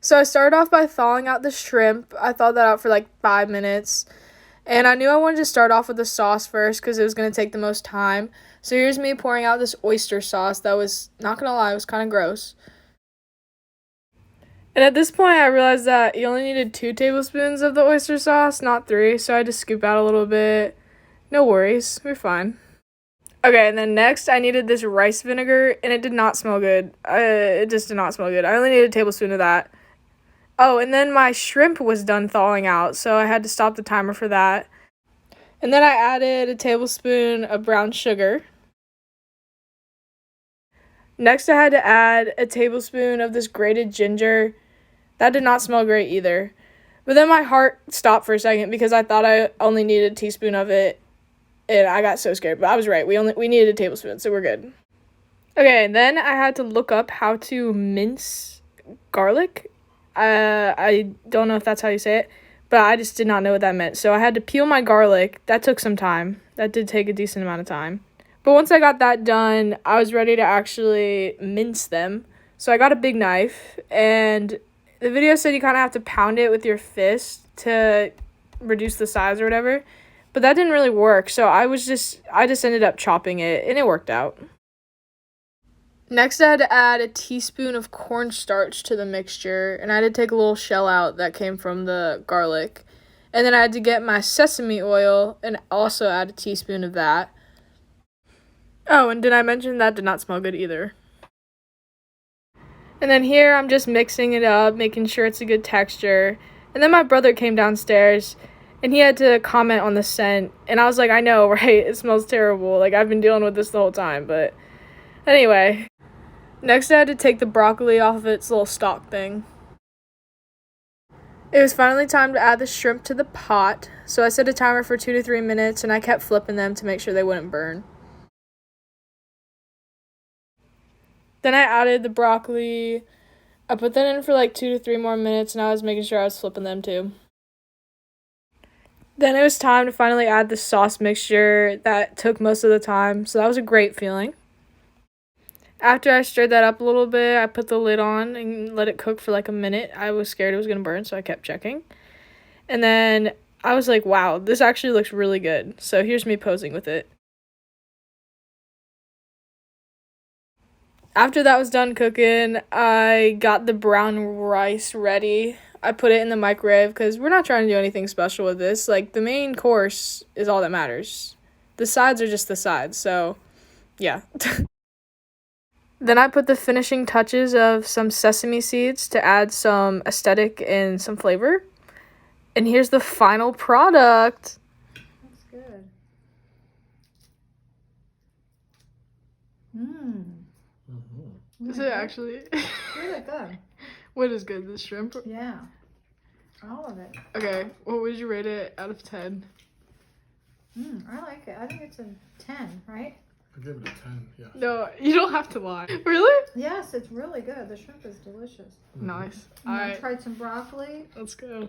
So I started off by thawing out the shrimp. I thawed that out for like 5 minutes. And I knew I wanted to start off with the sauce first because it was going to take the most time. So here's me pouring out this oyster sauce that was, not going to lie, was kind of gross. And at this point, I realized that you only needed 2 tablespoons of the oyster sauce, not 3. So I had to scoop out a little bit. No worries, we're fine. Okay, and then next I needed this rice vinegar, and it did not smell good. It just did not smell good. I only needed a tablespoon of that. Oh, and then my shrimp was done thawing out, so I had to stop the timer for that. And then I added a tablespoon of brown sugar. Next, I had to add a tablespoon of this grated ginger. That did not smell great either. But then my heart stopped for a second because I thought I only needed a teaspoon of it, and I got so scared. But I was right. We needed a tablespoon, so we're good. Okay, and then I had to look up how to mince garlic. I don't know if that's how you say it, but I just did not know what that meant. So I had to peel my garlic. That took some time. That did take a decent amount of time. But once I got that done, I was ready to actually mince them. So I got a big knife, and the video said you kind of have to pound it with your fist to reduce the size or whatever. But that didn't really work. So I just ended up chopping it, and it worked out. Next, I had to add a teaspoon of cornstarch to the mixture, and I had to take a little shell out that came from the garlic. And then I had to get my sesame oil and also add a teaspoon of that. Oh, and did I mention that did not smell good either? And then here I'm just mixing it up, making sure it's a good texture. And then my brother came downstairs, and he had to comment on the scent. And I was like, I know, right? It smells terrible. Like, I've been dealing with this the whole time, but anyway. Next, I had to take the broccoli off of its little stalk thing. It was finally time to add the shrimp to the pot, so I set a timer for 2 to 3 minutes, and I kept flipping them to make sure they wouldn't burn. Then I added the broccoli. I put that in for like 2 to 3 more minutes, and I was making sure I was flipping them too. Then it was time to finally add the sauce mixture. That took most of the time, so that was a great feeling. After I stirred that up a little bit, I put the lid on and let it cook for like a minute. I was scared it was going to burn, so I kept checking. And then I was like, wow, this actually looks really good. So here's me posing with it. After that was done cooking, I got the brown rice ready. I put it in the microwave because we're not trying to do anything special with this. Like, the main course is all that matters. The sides are just the sides, so yeah. Then I put the finishing touches of some sesame seeds to add some aesthetic and some flavor. And here's the final product. That's good. Mmm. Is it actually? Really good. What is good? The shrimp? Yeah. All of it. Okay, what would you rate it out of 10? I like it. I think it's a 10, right? I give it a 10, yeah. No, you don't have to lie. Really? Yes, it's really good. The shrimp is delicious. Nice. I tried some broccoli. Let's go.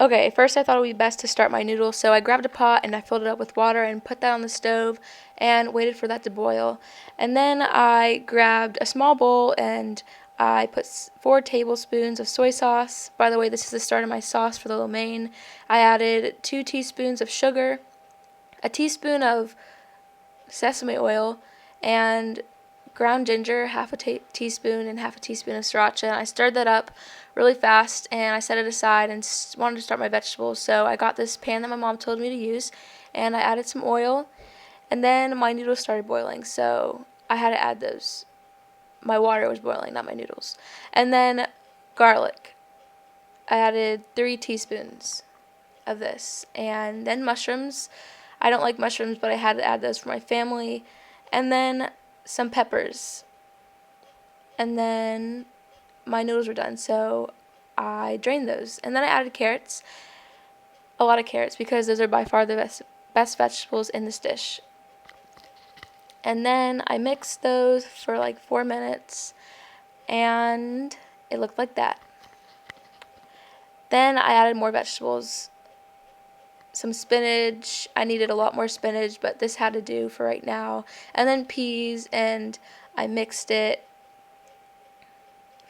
Okay, first I thought it would be best to start my noodles, so I grabbed a pot and I filled it up with water and put that on the stove and waited for that to boil. And then I grabbed a small bowl and I put 4 tablespoons of soy sauce. By the way, this is the start of my sauce for the lo mein. I added 2 teaspoons of sugar, a teaspoon of sesame oil, and ground ginger, half a teaspoon, and half a teaspoon of sriracha. And I stirred that up really fast, and I set it aside and wanted to start my vegetables. So I got this pan that my mom told me to use, and I added some oil, and then my noodles started boiling, so I had to add those. My water was boiling, not my noodles. And then garlic. I added 3 teaspoons of this. And then mushrooms. I don't like mushrooms, but I had to add those for my family. And then some peppers. And then my noodles were done, so I drained those. And then I added carrots. A lot of carrots, because those are by far the best vegetables in this dish. And then I mixed those for like 4 minutes, and it looked like that. Then I added more vegetables, some spinach. I needed a lot more spinach, but this had to do for right now. And then peas, and I mixed it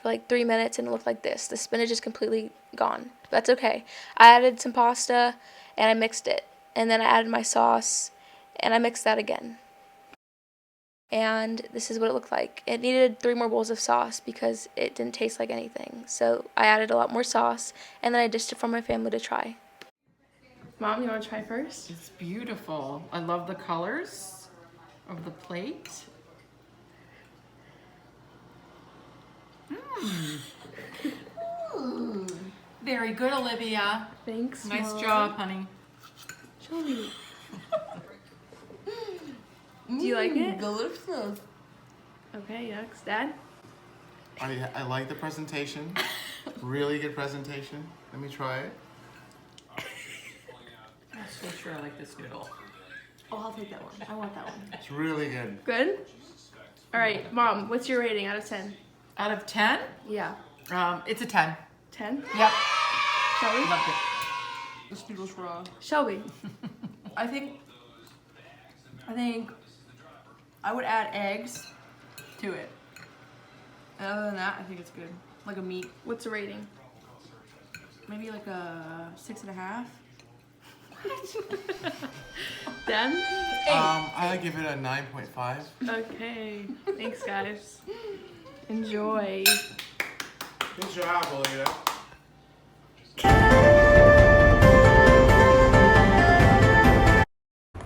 for like 3 minutes and it looked like this. The spinach is completely gone. That's okay. I added some pasta and I mixed it. And then I added my sauce and I mixed that again. And this is what it looked like. It needed 3 more bowls of sauce because it didn't taste like anything. So I added a lot more sauce and then I dished it for my family to try. Mom, you want to try first? It's beautiful. I love the colors of the plate. Very good, Olivia. Thanks, Nice Mom. job, honey. Shelby. Do you like it? Delicious. Okay, yucks. Dad? I like the presentation. Really good presentation. Let me try it. I'm so sure I like this noodle. Oh, I'll take that one. I want that one. It's really good. Good? All right, Mom, what's your rating out of 10? Out of 10, Yeah. it's a 10. 10? Yep. Shelby? Loved it. This noodle's raw. Shelby. I think I would add eggs to it. And other than that, I think it's good. Like a meat. What's the rating? Maybe like a 6.5. Dad? I give it a 9.5. Okay. Thanks, guys. Enjoy. Good job, Olivia.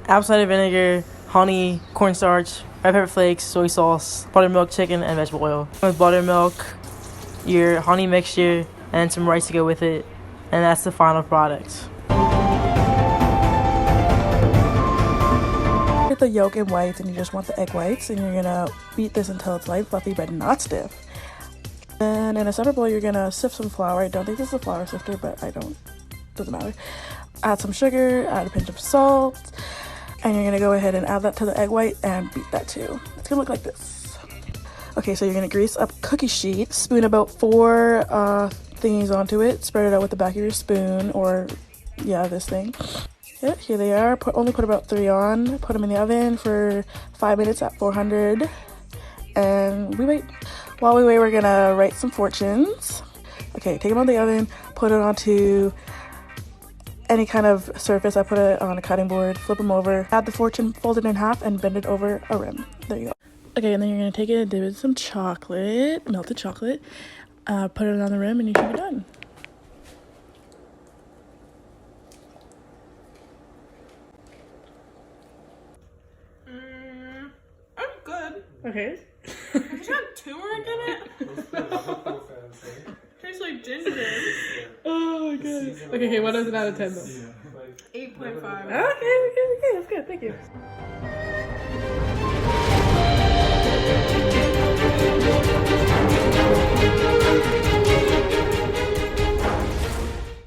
Apple cider vinegar, honey, cornstarch, red pepper flakes, soy sauce, buttermilk chicken, and vegetable oil. With buttermilk, your honey mixture, and some rice to go with it, and that's the final product. Get the yolk and whites, and you just want the egg whites, and you're gonna beat this until it's light, fluffy, but not stiff. And in a separate bowl, you're gonna sift some flour. I don't think this is a flour sifter, but doesn't matter. Add some sugar, add a pinch of salt, and you're gonna go ahead and add that to the egg white and beat that too. It's gonna look like this. Okay, so you're gonna grease up a cookie sheet, spoon about 4 thingies onto it, spread it out with the back of your spoon, or yeah, this thing. Yeah, here they are. Only put about 3 on. Put them in the oven for 5 minutes at 400, and we wait. While we wait, we're gonna write some fortunes. Okay, take them out of the oven, put it onto any kind of surface. I put it on a cutting board, flip them over, add the fortune, fold it in half, and bend it over a rim. There you go. Okay, and then you're gonna take it and dip it in some chocolate, melted chocolate, put it on the rim, and you should be done. I'm good. Okay. It's got turmeric in it. Tastes like ginger. Oh my god. Okay, what is it out of 10 though? 8.5. Okay, that's good. Thank you.